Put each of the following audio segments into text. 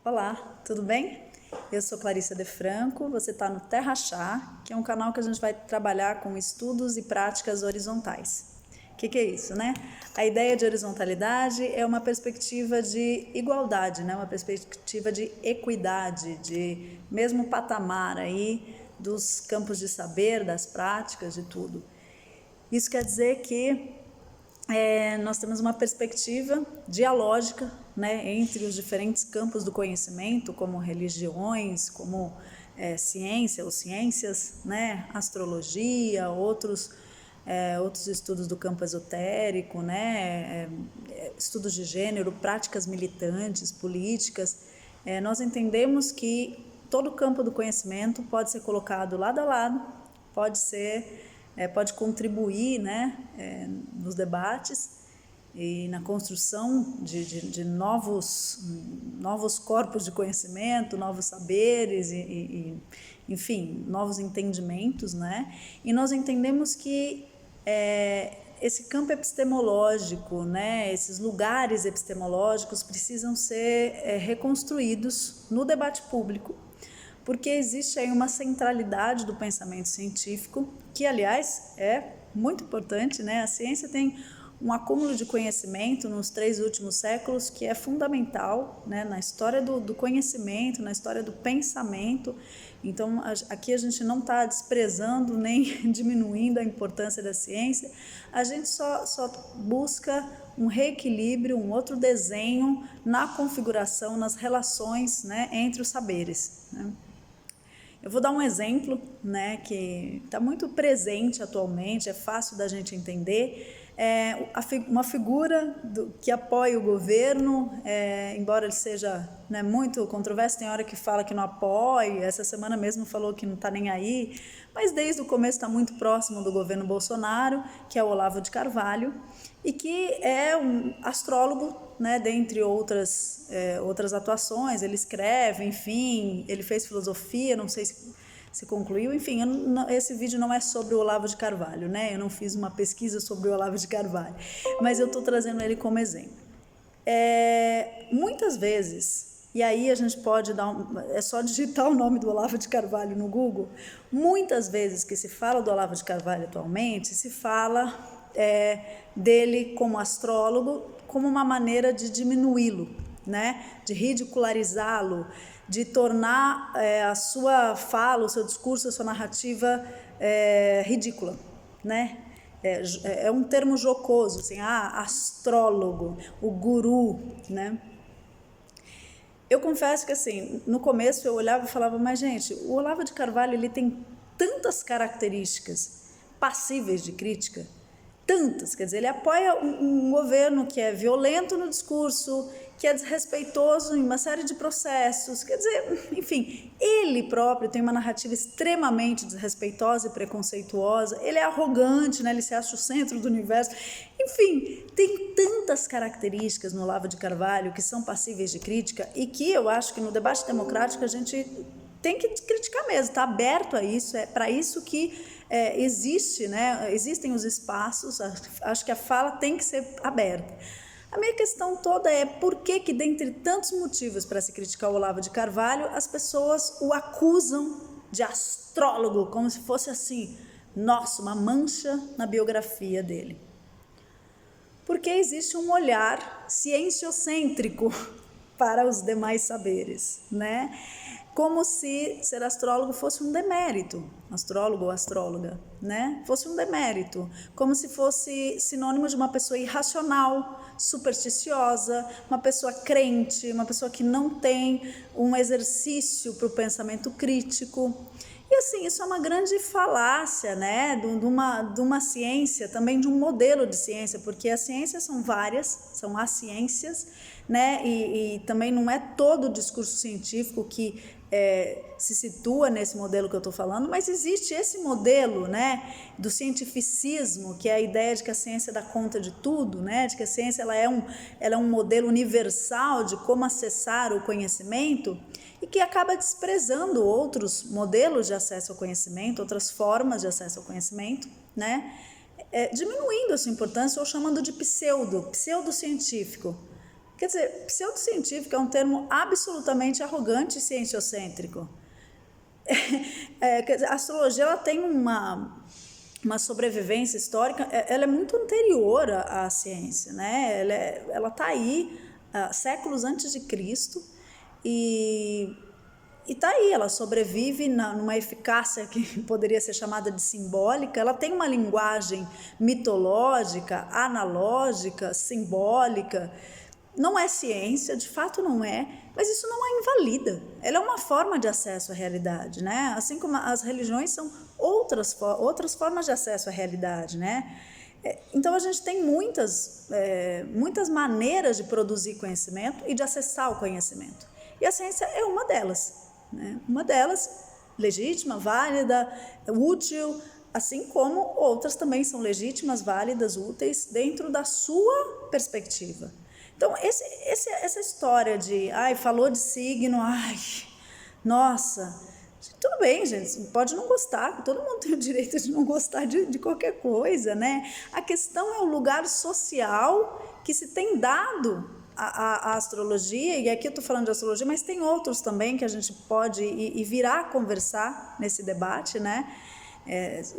Olá, tudo bem? Eu sou Clarissa De Franco, você está no Terra Chá, que é um canal que a gente vai trabalhar com estudos e práticas horizontais. O que é isso, né? A ideia de horizontalidade é uma perspectiva de igualdade, né? Uma perspectiva de equidade, de mesmo patamar aí dos campos de saber, das práticas, de tudo. Isso quer dizer que nós temos uma perspectiva dialógica, né, entre os diferentes campos do conhecimento, como religiões, como ciência ou ciências, né, astrologia, outros estudos do campo esotérico, né, estudos de gênero, práticas militantes, políticas. Nós entendemos que todo o campo do conhecimento pode ser colocado lado a lado, pode contribuir, né, nos debates e na construção de novos corpos de conhecimento, novos saberes enfim, novos entendimentos, né? E nós entendemos que esse campo epistemológico, né, esses lugares epistemológicos precisam ser reconstruídos no debate público, porque existe aí uma centralidade do pensamento científico, que, aliás, é muito importante, né? A ciência tem um acúmulo de conhecimento nos 3 últimos séculos que é fundamental, né, na história do conhecimento, na história do pensamento. Então, aqui a gente não está desprezando nem diminuindo a importância da ciência, a gente só busca um reequilíbrio, um outro desenho na configuração, nas relações, né, entre os saberes, né? Eu vou dar um exemplo, né, que está muito presente atualmente, é fácil da gente entender. Uma figura que apoia o governo, embora ele seja, né, muito controverso, tem hora que fala que não apoia, essa semana mesmo falou que não está nem aí, mas desde o começo está muito próximo do governo Bolsonaro, que é o Olavo de Carvalho, e que é um astrólogo, né, dentre outras atuações. Ele escreve, enfim, ele fez filosofia, não sei se concluiu, enfim, esse vídeo não é sobre o Olavo de Carvalho, né? Eu não fiz uma pesquisa sobre o Olavo de Carvalho, mas eu estou trazendo ele como exemplo. Muitas vezes, e aí a gente pode é só digitar o nome do Olavo de Carvalho no Google, muitas vezes que se fala do Olavo de Carvalho atualmente, se fala dele como astrólogo, como uma maneira de diminuí-lo, né? De ridicularizá-lo, de tornar a sua fala, o seu discurso, a sua narrativa ridícula, né? É um termo jocoso, assim, astrólogo, o guru, né? Eu confesso que, assim, no começo eu olhava e falava, mas, gente, o Olavo de Carvalho, ele tem tantas características passíveis de crítica, tantas, quer dizer, ele apoia um governo que é violento no discurso, que é desrespeitoso em uma série de processos, quer dizer, enfim, ele próprio tem uma narrativa extremamente desrespeitosa e preconceituosa, ele é arrogante, né? Ele se acha o centro do universo, enfim, tem tantas características no Olavo de Carvalho que são passíveis de crítica e que eu acho que no debate democrático a gente tem que criticar mesmo, está aberto a isso, é para isso que existe, né? Existem os espaços, acho que a fala tem que ser aberta. A minha questão toda é por que, dentre tantos motivos para se criticar o Olavo de Carvalho, as pessoas o acusam de astrólogo, como se fosse assim, nossa, uma mancha na biografia dele. Porque existe um olhar cienciocêntrico para os demais saberes, né? Como se ser astrólogo fosse um demérito, astrólogo ou astróloga, né? Fosse um demérito, como se fosse sinônimo de uma pessoa irracional, supersticiosa, uma pessoa crente, uma pessoa que não tem um exercício para o pensamento crítico. E assim, isso é uma grande falácia, né, de uma ciência, também de um modelo de ciência, porque as ciências são várias, são as ciências, né, e também não é todo o discurso científico que se situa nesse modelo que eu estou falando, mas existe esse modelo, né, do cientificismo, que é a ideia de que a ciência dá conta de tudo, né, de que a ciência ela é um modelo universal de como acessar o conhecimento, e que acaba desprezando outros modelos de acesso ao conhecimento, outras formas de acesso ao conhecimento, né? Diminuindo a sua importância ou chamando de pseudocientífico. Quer dizer, pseudocientífico é um termo absolutamente arrogante e cienciocêntrico. Quer dizer, a astrologia ela tem uma sobrevivência histórica, ela é muito anterior à ciência, né? Ela está aí séculos antes de Cristo e está aí, ela sobrevive numa eficácia que poderia ser chamada de simbólica. Ela tem uma linguagem mitológica, analógica, simbólica. Não é ciência, de fato não é, mas isso não a invalida. Ela é uma forma de acesso à realidade, né? Assim como as religiões são outras formas de acesso à realidade, né? Então a gente tem muitas maneiras de produzir conhecimento e de acessar o conhecimento. E a ciência é uma delas, né? Uma delas, legítima, válida, útil, assim como outras também são legítimas, válidas, úteis, dentro da sua perspectiva. Então, essa história de, falou de signo, nossa, tudo bem, gente, pode não gostar, todo mundo tem o direito de não gostar de qualquer coisa, né? A questão é o lugar social que se tem dado à astrologia, e aqui eu estou falando de astrologia, mas tem outros também que a gente pode ir virar a conversar nesse debate, né?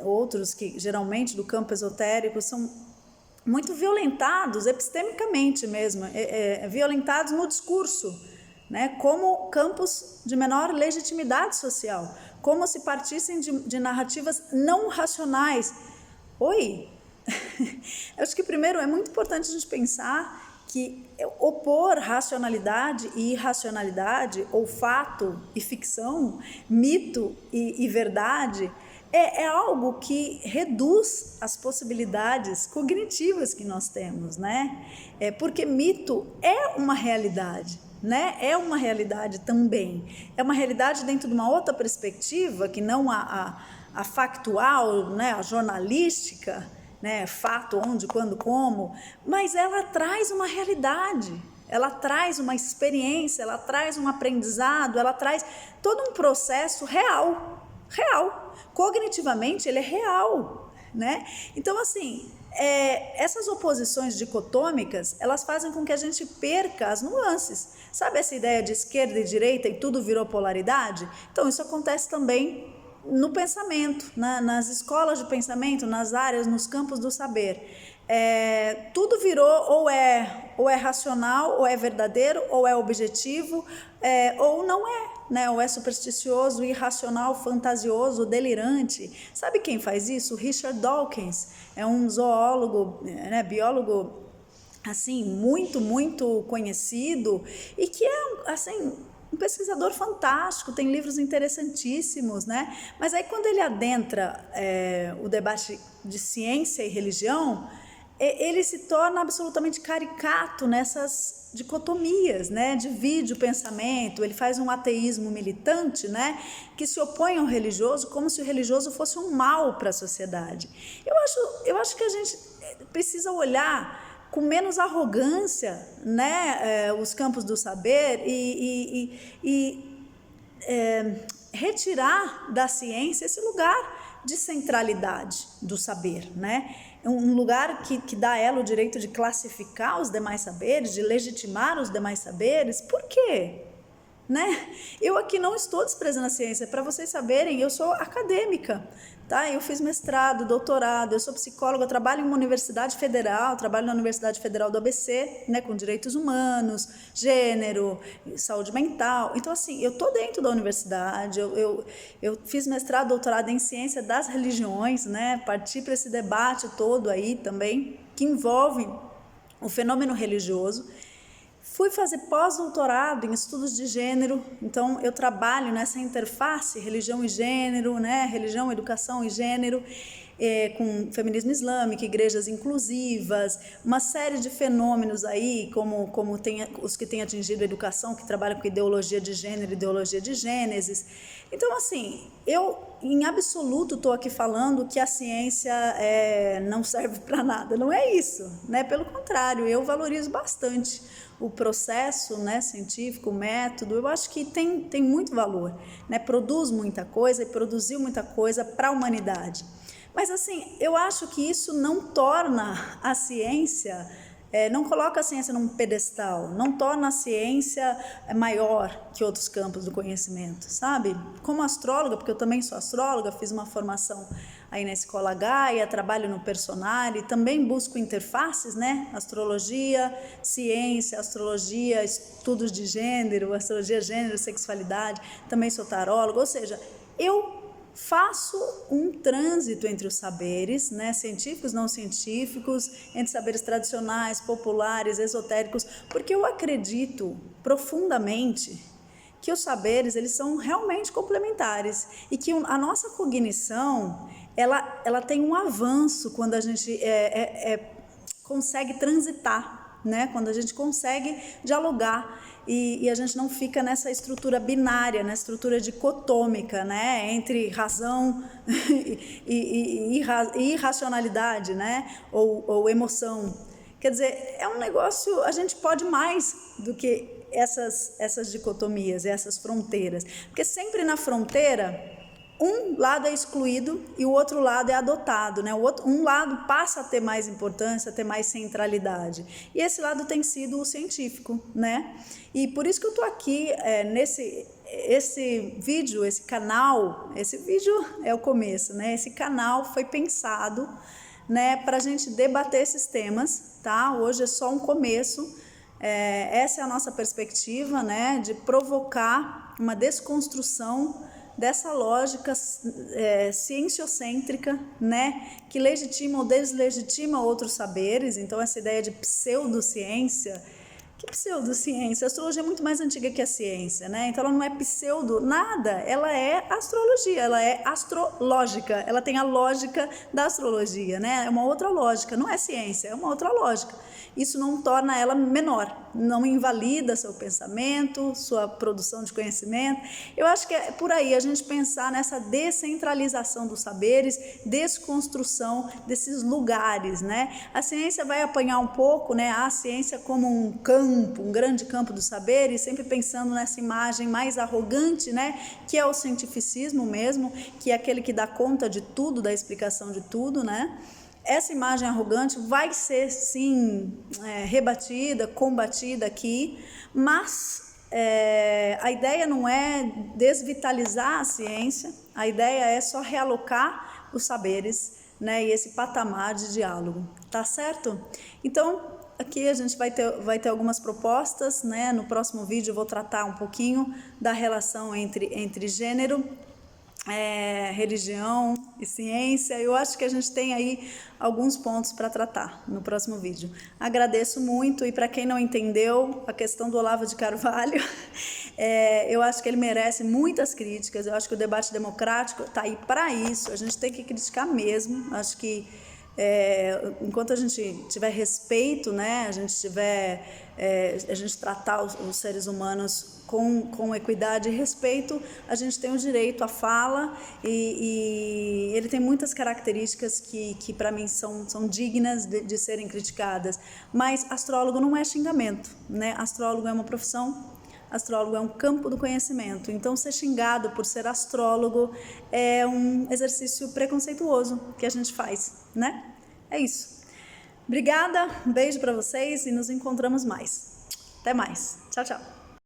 Outros que geralmente do campo esotérico são muito violentados epistemicamente mesmo, violentados no discurso, né, como campos de menor legitimidade social, como se partissem de narrativas não racionais. Eu acho que primeiro é muito importante a gente pensar que opor racionalidade e irracionalidade, ou fato e ficção, mito e verdade, é algo que reduz as possibilidades cognitivas que nós temos, né? Porque mito é uma realidade, né? É uma realidade também. É uma realidade dentro de uma outra perspectiva, que não a factual, né? A jornalística, né? Fato, onde, quando, como, mas ela traz uma realidade. Ela traz uma experiência, ela traz um aprendizado, ela traz todo um processo real. Cognitivamente ele é real, né? Então, assim, essas oposições dicotômicas, elas fazem com que a gente perca as nuances. Sabe essa ideia de esquerda e direita e tudo virou polaridade? Então, isso acontece também no pensamento, nas escolas de pensamento, nas áreas, nos campos do saber. Tudo virou ou é racional, ou é verdadeiro, ou é objetivo, ou não é, né? Ou é supersticioso, irracional, fantasioso, delirante. Sabe quem faz isso? Richard Dawkins, é um zoólogo, né, biólogo, assim, muito, muito conhecido, e que é, assim, um pesquisador fantástico, tem livros interessantíssimos, né? Mas aí quando ele adentra o debate de ciência e religião, ele se torna absolutamente caricato nessas dicotomias, né? Divide o pensamento, ele faz um ateísmo militante, né? Que se opõe ao religioso como se o religioso fosse um mal para a sociedade. Eu acho que a gente precisa olhar com menos arrogância, né? Os campos do saber e retirar da ciência esse lugar de centralidade do saber, né? Um lugar que dá a ela o direito de classificar os demais saberes, de legitimar os demais saberes. Por quê? Né? Eu aqui não estou desprezando a ciência, para vocês saberem, eu sou acadêmica, tá? Eu fiz mestrado, doutorado, eu sou psicóloga, eu trabalho em uma universidade federal, trabalho na Universidade Federal do ABC, né, com direitos humanos, gênero, saúde mental. Então, assim, eu estou dentro da universidade, eu fiz mestrado, doutorado em ciência das religiões, né? Parti para esse debate todo aí também, que envolve o fenômeno religioso. Fui fazer pós-doutorado em estudos de gênero, então eu trabalho nessa interface religião e gênero, né? Religião, educação e gênero, com feminismo islâmico, igrejas inclusivas, uma série de fenômenos aí, como tem os que têm atingido a educação, que trabalham com ideologia de gênero, ideologia de Gênesis. Então, assim, eu em absoluto estou aqui falando que a ciência não serve para nada, não é isso, né? Pelo contrário, eu valorizo bastante o processo, né, científico, o método. Eu acho que tem muito valor, né? Produz muita coisa e produziu muita coisa para a humanidade. Mas, assim, eu acho que isso não torna a ciência não coloca a ciência num pedestal, não torna a ciência maior que outros campos do conhecimento, sabe? Como astróloga, porque eu também sou astróloga, fiz uma formação aí na Escola Gaia, trabalho no Personare, também busco interfaces, né? Astrologia, ciência, astrologia, estudos de gênero, astrologia, gênero, sexualidade, também sou taróloga, ou seja, eu faço um trânsito entre os saberes, né, científicos, não científicos, entre saberes tradicionais, populares, esotéricos, porque eu acredito profundamente que os saberes, eles são realmente complementares e que a nossa cognição, ela tem um avanço quando a gente consegue transitar, né, quando a gente consegue dialogar e a gente não fica nessa estrutura binária, na estrutura dicotômica, né, entre razão e irracionalidade, né, ou emoção. Quer dizer, é um negócio, a gente pode mais do que essas dicotomias, essas fronteiras, porque sempre na fronteira um lado é excluído e o outro lado é adotado, né? Um lado passa a ter mais importância, a ter mais centralidade. E esse lado tem sido o científico, né? E por isso que eu estou aqui esse vídeo, esse canal, esse vídeo é o começo, né? Esse canal foi pensado, né, para a gente debater esses temas, tá? Hoje é só um começo. Essa é a nossa perspectiva, né? De provocar uma desconstrução dessa lógica cienciocêntrica, né, que legitima ou deslegitima outros saberes. Então essa ideia de pseudociência, que pseudociência? A astrologia é muito mais antiga que a ciência, né? Então ela não é pseudo nada, ela é astrologia, ela é astrológica, ela tem a lógica da astrologia, né? É uma outra lógica, não é ciência, é uma outra lógica. Isso não torna ela menor, não invalida seu pensamento, sua produção de conhecimento. Eu acho que é por aí a gente pensar nessa descentralização dos saberes, desconstrução desses lugares, né? A ciência vai apanhar um pouco, né? A ciência como um campo, um grande campo dos saberes, sempre pensando nessa imagem mais arrogante, né? Que é o cientificismo mesmo, que é aquele que dá conta de tudo, da explicação de tudo, né? Essa imagem arrogante vai ser, sim, rebatida, combatida aqui, mas a ideia não é desvitalizar a ciência, a ideia é só realocar os saberes, né, e esse patamar de diálogo, tá certo? Então, aqui a gente vai ter algumas propostas, né? No próximo vídeo eu vou tratar um pouquinho da relação entre gênero, religião e ciência. Eu acho que a gente tem aí alguns pontos para tratar no próximo vídeo. Agradeço muito, e para quem não entendeu a questão do Olavo de Carvalho, eu acho que ele merece muitas críticas. Eu acho que o debate democrático está aí para isso, a gente tem que criticar mesmo. Acho que enquanto a gente tiver respeito, né, a gente tratar os seres humanos com equidade e respeito, a gente tem o direito à fala, e ele tem muitas características que para mim são dignas de serem criticadas. Mas astrólogo não é xingamento, né? Astrólogo é uma profissão, astrólogo é um campo do conhecimento. Então ser xingado por ser astrólogo é um exercício preconceituoso que a gente faz, né? É isso. Obrigada, um beijo para vocês e nos encontramos mais. Até mais. Tchau, tchau.